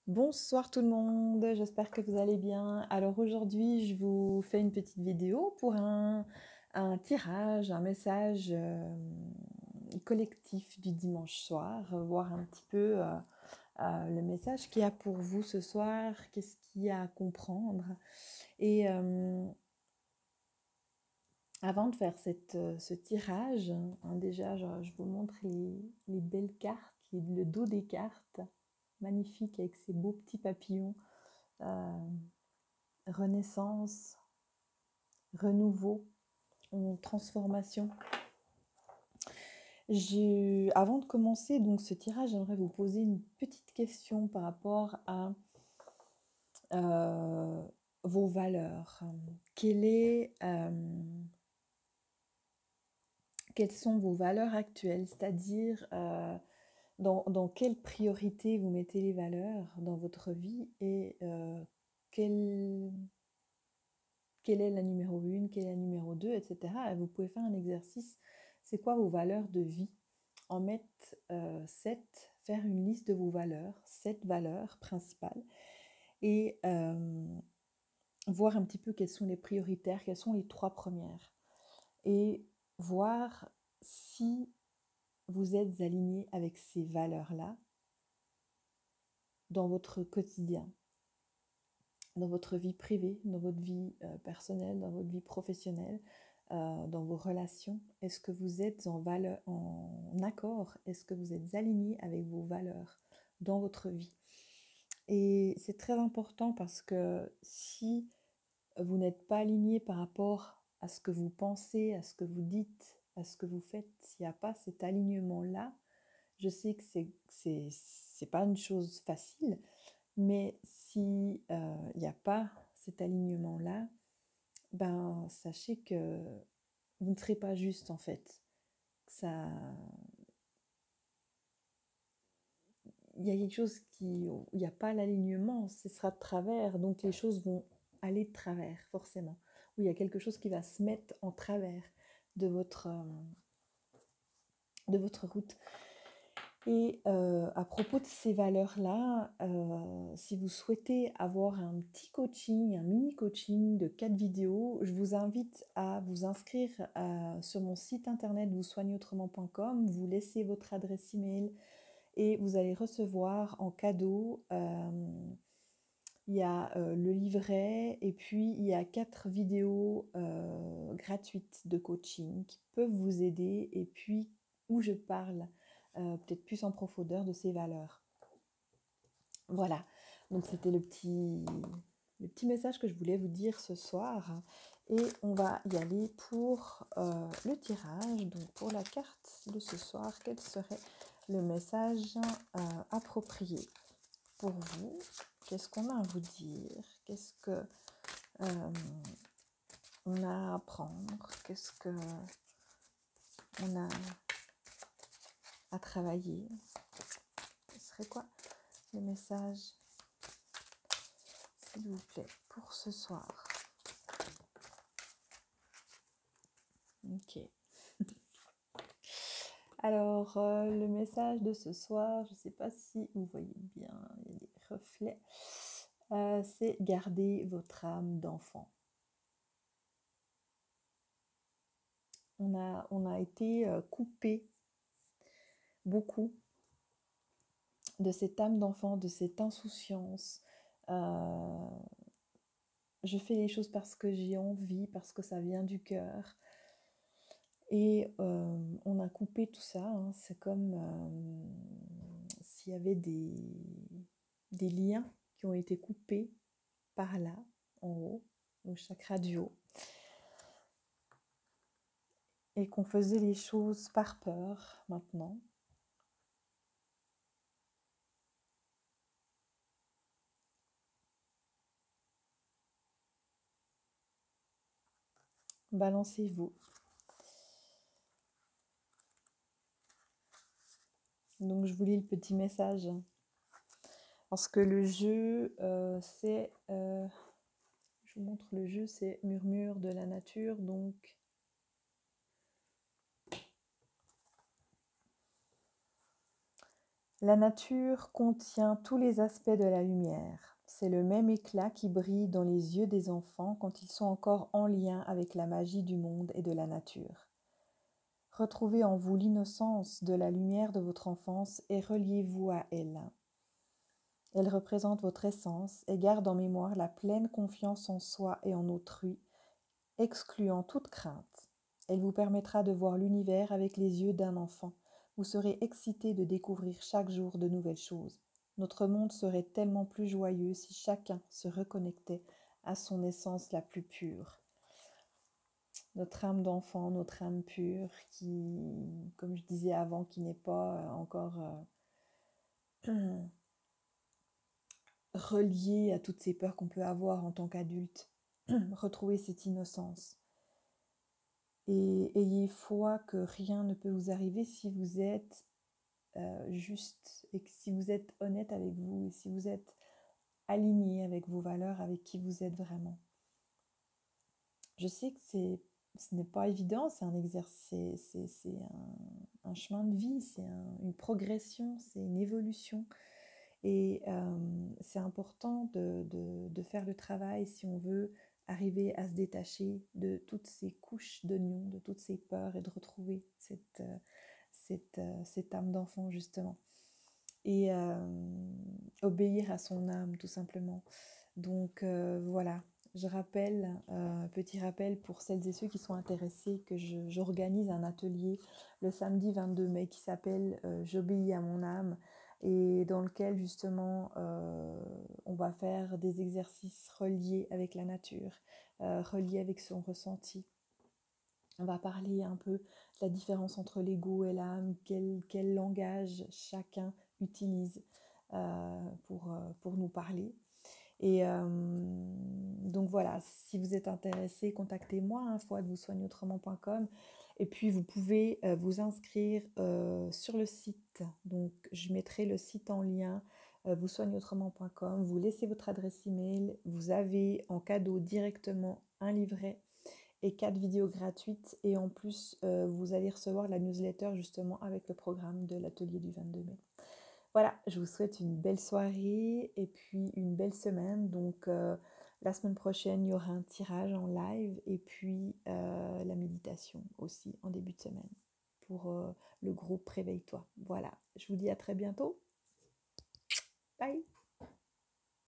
Bonsoir tout le monde, j'espère que vous allez bien. Alors aujourd'hui, je vous fais une petite vidéo pour un tirage, un message collectif du dimanche soir, voir un petit peu le message qu'il y a pour vous ce soir, qu'est-ce qu'il y a à comprendre. Et avant de faire ce tirage, déjà je vous montre les belles cartes, le dos des cartes, magnifique avec ces beaux petits papillons. Renaissance, renouveau, transformation. Avant de commencer donc ce tirage, j'aimerais vous poser une petite question par rapport à vos valeurs. Quelles sont vos valeurs actuelles? C'est-à-dire dans quelle priorité vous mettez les valeurs dans votre vie et quelle est la numéro 1, quelle est la numéro 2, etc. Et vous pouvez faire un exercice, c'est quoi vos valeurs de vie? En mettre 7, faire une liste de vos valeurs, 7 valeurs principales, et voir un petit peu quelles sont les prioritaires, quelles sont les 3 premières, et voir si vous êtes aligné avec ces valeurs-là dans votre quotidien, dans votre vie privée, dans votre vie personnelle, dans votre vie professionnelle, dans vos relations. Est-ce que vous êtes en accord? Est-ce que vous êtes aligné avec vos valeurs dans votre vie? Et c'est très important parce que si vous n'êtes pas aligné par rapport à ce que vous pensez, à ce que vous dites, à ce que vous faites, s'il n'y a pas cet alignement-là, je sais que c'est pas une chose facile, mais si il n'y a pas cet alignement-là, ben sachez que vous ne serez pas juste en fait. Il y a quelque chose où il n'y a pas l'alignement, ce sera de travers, donc les choses vont aller de travers forcément. Où il y a quelque chose qui va se mettre en travers de votre route. Et à propos de ces valeurs-là, si vous souhaitez avoir un petit coaching, un mini coaching de 4 vidéos, je vous invite à vous inscrire sur mon site internet voussoigneautrement.com, vous laissez votre adresse email et vous allez recevoir en cadeau, il y a le livret et puis il y a 4 vidéos gratuites de coaching qui peuvent vous aider et puis où je parle peut-être plus en profondeur de ces valeurs. Voilà, donc c'était le petit message que je voulais vous dire ce soir. Et on va y aller pour le tirage. Donc pour la carte de ce soir, quel serait le message approprié pour vous? Qu'est-ce qu'on a à vous dire? Qu'est-ce que on a à apprendre? Qu'est-ce que on a à travailler? Ce serait quoi le message, s'il vous plaît, pour ce soir? Ok. Alors, le message de ce soir, je ne sais pas si vous voyez bien, il y a des reflets. C'est garder votre âme d'enfant. On a été coupé beaucoup de cette âme d'enfant, de cette insouciance. Je fais les choses parce que j'ai envie, parce que ça vient du cœur. Et on a coupé tout ça, hein. C'est comme s'il y avait des liens qui ont été coupés par là, en haut, au chakra du haut. Et qu'on faisait les choses par peur maintenant. Balancez-vous. Donc je vous lis le petit message. Parce que le jeu, c'est... je vous montre le jeu, c'est murmure de la nature. Donc La nature contient tous les aspects de la lumière. C'est le même éclat qui brille dans les yeux des enfants quand ils sont encore en lien avec la magie du monde et de la nature. Retrouvez en vous l'innocence de la lumière de votre enfance et reliez-vous à elle. Elle représente votre essence et garde en mémoire la pleine confiance en soi et en autrui, excluant toute crainte. Elle vous permettra de voir l'univers avec les yeux d'un enfant. Vous serez excité de découvrir chaque jour de nouvelles choses. Notre monde serait tellement plus joyeux si chacun se reconnectait à son essence la plus pure. Notre âme d'enfant, notre âme pure qui, comme je disais avant, qui n'est pas encore reliée à toutes ces peurs qu'on peut avoir en tant qu'adulte. Retrouvez cette innocence. Et ayez foi que rien ne peut vous arriver si vous êtes juste et que si vous êtes honnête avec vous et si vous êtes aligné avec vos valeurs, avec qui vous êtes vraiment. Je sais que ce n'est pas évident, c'est un exercice, c'est un chemin de vie, c'est une progression, c'est une évolution. Et c'est important de faire le travail si on veut arriver à se détacher de toutes ces couches d'oignons, de toutes ces peurs et de retrouver cette âme d'enfant justement. Et obéir à son âme tout simplement. Donc voilà, je rappelle, petit rappel pour celles et ceux qui sont intéressés, que j'organise un atelier le samedi 22 mai qui s'appelle J'obéis à mon âme, et dans lequel justement on va faire des exercices reliés avec la nature, reliés avec son ressenti. On va parler un peu de la différence entre l'ego et l'âme, quel langage chacun utilise pour nous parler. Et donc voilà, si vous êtes intéressé, contactez-moi, info@voussoigneautrement.com. Et puis vous pouvez vous inscrire sur le site. Donc je mettrai le site en lien, voussoigneautrement.com. Vous laissez votre adresse email. Vous avez en cadeau directement un livret et 4 vidéos gratuites. Et en plus, vous allez recevoir la newsletter justement avec le programme de l'atelier du 22 mai. Voilà, je vous souhaite une belle soirée et puis une belle semaine. Donc la semaine prochaine, il y aura un tirage en live et puis la méditation aussi en début de semaine pour le groupe Réveille-toi. Voilà, je vous dis à très bientôt. Bye!